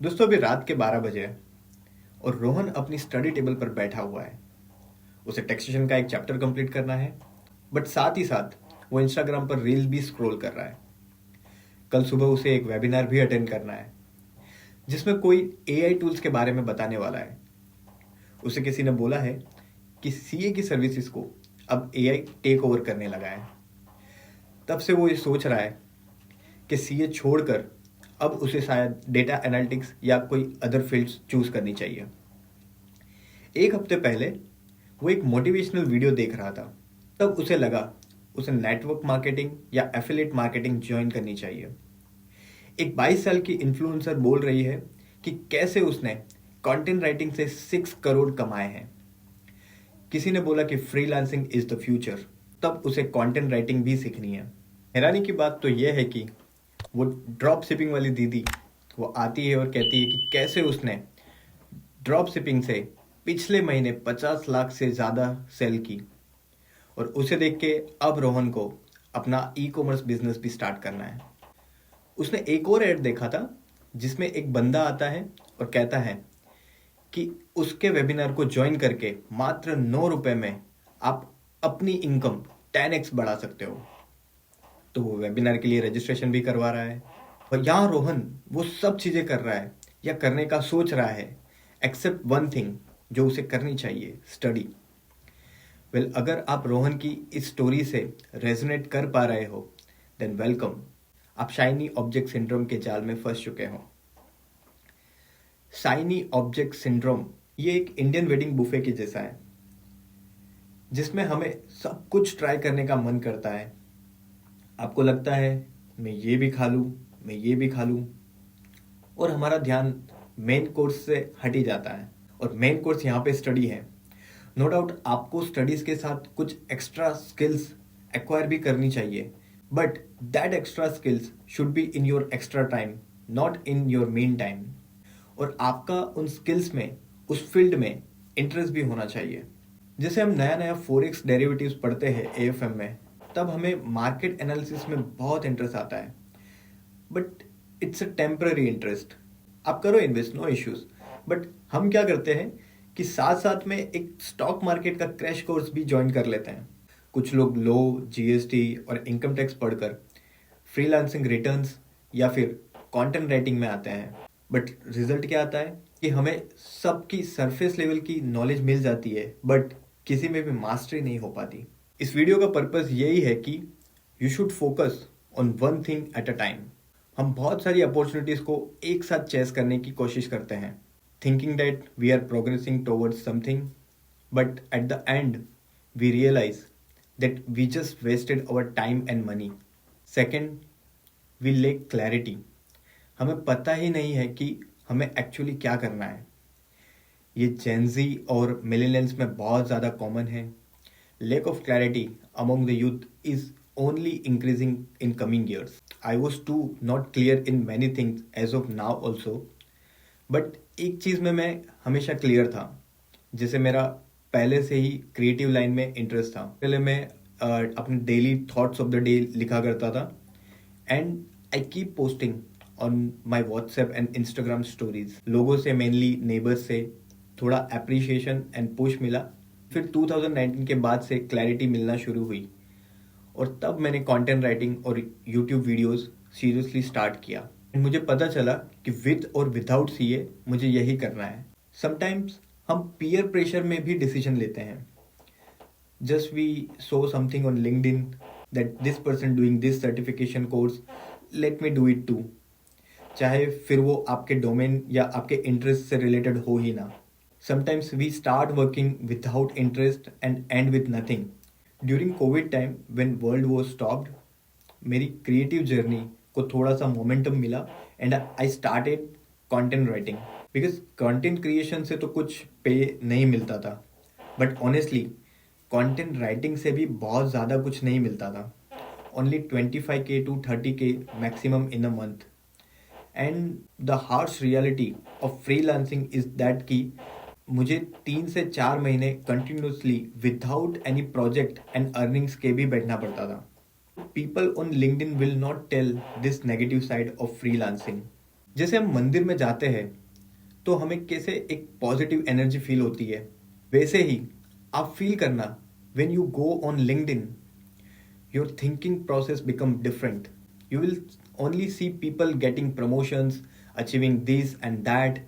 दोस्तों अभी रात के 12 बजे हैं और रोहन अपनी स्टडी टेबल पर बैठा हुआ है। उसे टैक्सेशन का एक चैप्टर कंप्लीट करना है, बट साथ ही साथ वो इंस्टाग्राम पर रील भी स्क्रॉल कर रहा है। कल सुबह उसे एक वेबिनार भी अटेंड करना है जिसमें कोई एआई टूल्स के बारे में बताने वाला है। उसे किसी ने बोला है कि सीए की सर्विसेज को अब एआई टेक ओवर करने लगा है। तब से वो ये सोच रहा है कि सीए छोड़कर अब उसे शायद डेटा एनालिटिक्स या कोई अदर फील्ड्स चूज करनी चाहिए। एक हफ्ते पहले वो एक मोटिवेशनल वीडियो देख रहा था। तब उसे लगा उसे नेटवर्क मार्केटिंग या एफिलिएट मार्केटिंग ज्वाइन करनी चाहिए। एक 22 साल की इन्फ्लुएंसर बोल रही है कि कैसे उसने कंटेंट राइटिंग से 6 करोड़ कमाए हैं। किसी ने बोला कि फ्रीलांसिंग इज द फ्यूचर। तब उसे कंटेंट राइटिंग भी सीखनी है। हैरानी की बात तो यह है कि वो ड्रॉप शिपिंग वाली दीदी वो आती है और कहती है कि कैसे उसने ड्रॉप शिपिंग से पिछले महीने 50 लाख से ज़्यादा सेल की। और उसे देख के अब रोहन को अपना ई कॉमर्स बिजनेस भी स्टार्ट करना है। उसने एक और ऐड देखा था जिसमें एक बंदा आता है और कहता है कि उसके वेबिनार को ज्वाइन करके मात्र 9 रुपए में आप अपनी इनकम 10x बढ़ा सकते हो। तो वो वेबिनार के लिए रजिस्ट्रेशन भी करवा रहा है और यहाँ रोहन वो सब चीज़ें कर रहा है या करने का सोच रहा है, एक्सेप्ट वन थिंग जो उसे करनी चाहिए, स्टडी। वेल, अगर आप रोहन की इस स्टोरी से रेजोनेट कर पा रहे हो देन वेलकम। आप शाइनी ऑब्जेक्ट सिंड्रोम के जाल में फंस चुके हो। शाइनी ऑब्जेक्ट सिंड्रोम ये एक इंडियन वेडिंग बुफे के जैसा है जिसमें हमें सब कुछ ट्राई करने का मन करता है। आपको लगता है मैं ये भी खा लूँ, मैं ये भी खा लूँ, और हमारा ध्यान मेन कोर्स से हट ही जाता है। और मेन कोर्स यहाँ पे स्टडी है। नो डाउट आपको स्टडीज़ के साथ कुछ एक्स्ट्रा स्किल्स एक्वायर भी करनी चाहिए, but that extra skills should be in your extra time, not in your main time. और आपका उन स्किल्स में, उस फील्ड में इंटरेस्ट भी होना चाहिए। जैसे हम नया नया फॉरेक्स डेरिवेटिव्स पढ़ते हैं एएफएम में, तब हमें मार्केट एनालिसिस में बहुत इंटरेस्ट आता है, but it's a temporary interest. आप करो इन्वेस्ट, नो इश्यूज, बट हम क्या करते हैं कि साथ साथ में एक स्टॉक मार्केट का क्रैश कोर्स भी ज्वाइन कर लेते हैं। कुछ लोग लो जीएसटी और इनकम टैक्स पढ़कर फ्रीलांसिंग रिटर्न्स या फिर कंटेंट राइटिंग में आते हैं, बट रिजल्ट क्या आता है कि हमें सबकी सरफेस लेवल की नॉलेज मिल जाती है, बट किसी में भी मास्टरी नहीं हो पाती। इस वीडियो का पर्पस यही है कि you should focus on one thing at a time. हम बहुत सारी अपॉर्चुनिटीज को एक साथ चेस करने की कोशिश करते हैं, thinking that we are progressing towards something, but at the end we realise that we just wasted our time and money. Second, we lack clarity. हमें पता ही नहीं है कि हमें एक्चुअली क्या करना है। ये जेनजी और मिलेनियल्स में बहुत ज़्यादा कॉमन है। Lack of clarity among the youth is only increasing in coming years. I was too not clear in many things as of now also. But एक चीज़ में मैं हमेशा क्लियर था, जैसे मेरा पहले से ही क्रिएटिव लाइन में इंटरेस्ट था। पहले मैं अपने daily thoughts of the day लिखा करता था and I keep posting on my WhatsApp and Instagram stories. लोगों से, मेनली नेबर्स से थोड़ा अप्रिशिएशन एंड पुश मिला। फिर 2019 के बाद से क्लैरिटी मिलना शुरू हुई और तब मैंने कंटेंट राइटिंग और यूट्यूब वीडियोस सीरियसली स्टार्ट किया। मुझे पता चला कि विद और विदाउट सीए मुझे यही करना है। समटाइम्स हम पीयर प्रेशर में भी डिसीजन लेते हैं। Just we saw something on LinkedIn that this person doing this certification course, let me do it too, चाहे फिर वो आपके डोमेन या आपके इंटरेस्ट से रिलेटेड हो ही ना। Sometimes we start working without interest and end with nothing. During COVID time, when world was stopped, मेरी creative journey को थोड़ा सा momentum मिला and I started content writing. Because content creation से तो कुछ पे नहीं मिलता था, but honestly, content writing से भी बहुत ज़्यादा कुछ नहीं मिलता था. Only 25k to 30k maximum in a month. And the harsh reality of freelancing is that कि मुझे 3 से 4 महीने continuously without any project and earnings के भी बैठना पड़ता था। People on LinkedIn will not tell this negative side of freelancing. जैसे हम मंदिर में जाते हैं तो हमें कैसे एक पॉजिटिव एनर्जी फील होती है, वैसे ही आप फील करना when you go on LinkedIn, your thinking process become different. You will only see people getting promotions, achieving this and that.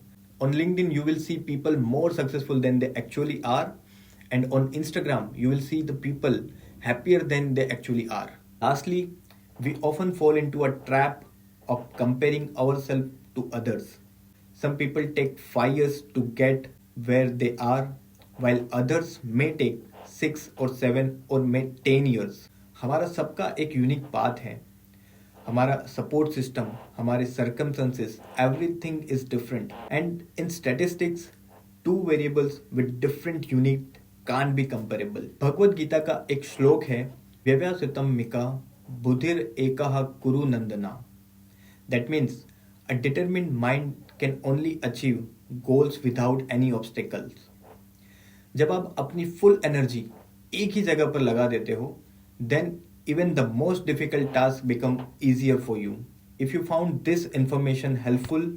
On LinkedIn you will see people more successful than they actually are, and on Instagram you will see the people happier than they actually are. Lastly, we often fall into a trap of comparing ourselves to others. Some people take 5 years to get where they are, while others may take 6 or 7 or may 10 years. हमारा सबका एक unique path है, हमारा support system, हमारे circumstances, everything is different, and in statistics two variables with different unit can be comparable. Bhagavad Gita का एक श्लोक है, व्यवसितम मिका बुधिर एकः कुरु नंदना. That means a determined mind can only achieve goals without any obstacles. जब आप अपनी फुल एनर्जी एक ही जगह पर लगा देते हो, then even the most difficult tasks become easier for you. If you found this information helpful,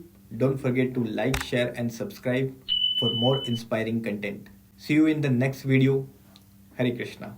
don't forget to like, share and subscribe for more inspiring content. See you in the next video. Hare Krishna.